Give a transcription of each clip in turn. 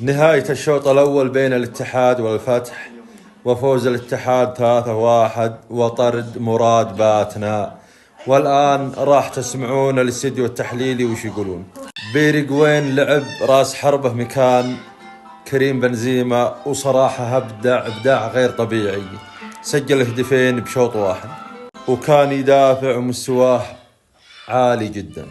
نهاية الشوط الأول بين الاتحاد والفتح، وفوز الاتحاد 3-1 وطرد مراد باتنا. والآن راح تسمعون الاستديو التحليلي وش يقولون. بيريغوين لعب راس حربة مكان كريم بنزيما، وصراحة إبداع غير طبيعي. سجل هدفين بشوط واحد وكان يدافع ومستواه عالي جدا.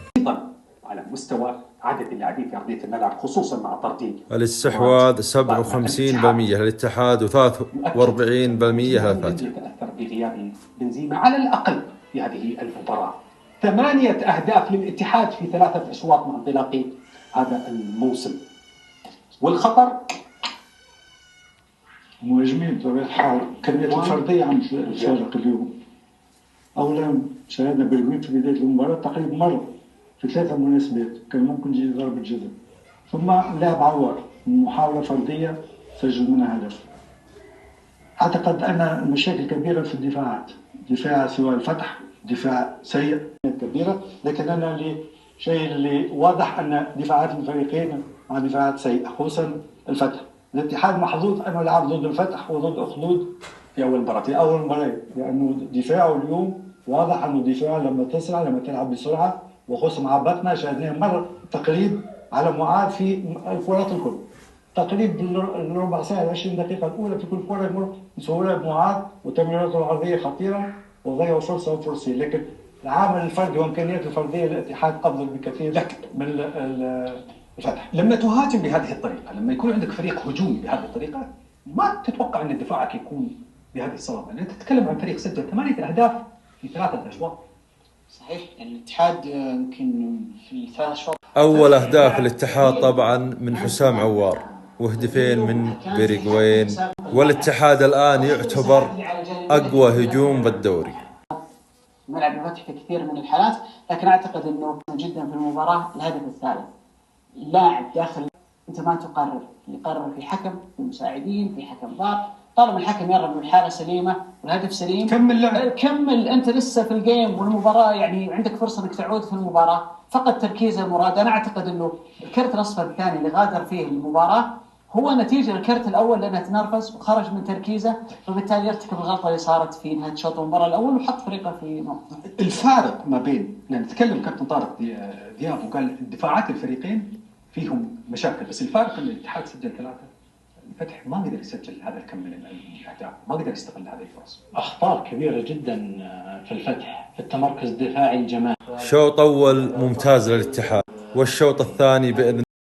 على مستوى عدد اللاعبين في ارضيه الملعب خصوصا مع طردين. الاستحواذ 57% للاتحاد و43% للفتح. يتاثر بغياب بنزيما على الاقل في هذه المباراه. 8 أهداف للاتحاد في 3 أشواط مع انطلاق هذا الموسم. والخطر مهاجمين بطبيعه الحال كميه الفرديه عند الفرق اليوم. اولا شاهدنا بيريغوين في بدايه المباراه تقريبا مره في 3 مناسبات كان ممكن يجي ضربه جزاء، ثم لاعب عوار محاوله فرديه سجل منها هدف. اعتقد ان المشاكل كبيره في الدفاعات، دفاع سواء الفتح دفاع سيء كبيره، لكن انا الشيء اللي واضح ان دفاعات الفريقين مع دفاعات سيئه خصوصا الفتح. الاتحاد محظوظ انه لعب ضد الفتح وضد اخلود في اول مباراه لانه دفاعه اليوم واضح انه دفاع لما تسرع لما تلعب بسرعه، وخصوصا مع باتنا شاهدناه مره تقريب على معاد في الكرات الكل. تقريب الربع ساعه 20 دقيقه الاولى في كل كره يمر بسهوله بمعاد وتمريراته العرضيه خطيره وضيعوا فرصه وفرصتين، لكن العامل الفردي وامكانيات الفرديه للاتحاد افضل بكثير من الفتح. لما تهاجم بهذه الطريقه، لما يكون عندك فريق هجومي بهذه الطريقه، ما تتوقع ان دفاعك يكون بهذه الصلابه، لان تتكلم عن فريق سجل 8 أهداف في 3 أشواط. صحيح، يعني الاتحاد يمكن في 3 أشواط. أول أهداف الاتحاد طبعا من حسام عوار وهدفين من بيريغوين، والاتحاد الآن يعتبر أقوى هجوم بالدوري. ملعب الفتح في كثير من الحالات، لكن أعتقد أنه جدا في المباراة الهدف الثالث. اللاعب داخل أنت ما تقرر، يقرر في حكم، في مساعدين، في حكم ضار. طالما الحكم يرى أن الحالة سليمة والهدف سليم كمل أنت لسه في الجيم والمباراة، يعني عندك فرصة أنك تعود في المباراة. فقط تركيز المراد. أنا أعتقد أنه الكرت الأصفر الثاني اللي غادر فيه المباراة هو نتيجة الكرت الأول لأنه تنرفز وخرج من تركيزه، فبالتالي يرتكب الغلطة اللي صارت في نهاية شوط المباراة الأول وحط فريقه في نقطة. الفارق ما بين يعني تكلم كابتن طارق دياب وقال دفاعات الفريقين فيهم مشاكل، بس الفارق ان الاتحاد سجل 3، الفتح ما قدر يسجل هذا الكم من الاهداف، ما قدر يستغل هذه الفرص. اخطاء كبيره جدا في الفتح في التمركز الدفاعي الجماعي. شوط اول ممتاز للاتحاد، والشوط الثاني بإذن